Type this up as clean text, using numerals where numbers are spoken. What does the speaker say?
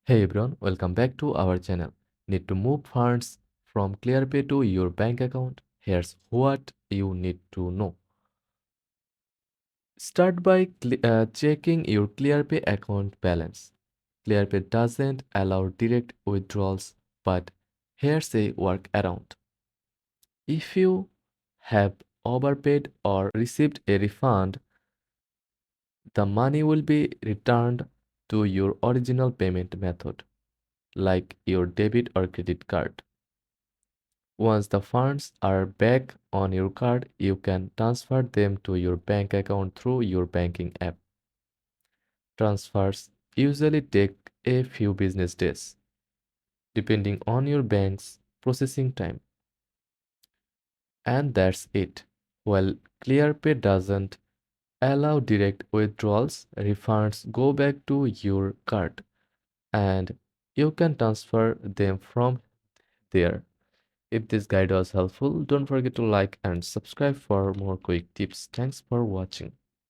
Hey everyone, welcome back to our channel. Need to move funds from Clearpay to your bank account? Here's what you need to know. Start by checking your Clearpay account balance. Clearpay doesn't allow direct withdrawals, but here's a workaround. If you have overpaid or received a refund, the money will be returned to your original payment method, like your debit or credit card. Once the funds are back on your card, you can transfer them to your bank account through your banking app. Transfers usually take a few business days, depending on your bank's processing time. And that's it. While Clearpay doesn't allow direct withdrawals, refunds go back to your card and you can transfer them from there. If this guide was helpful, don't forget to like and subscribe for more quick tips. Thanks for watching.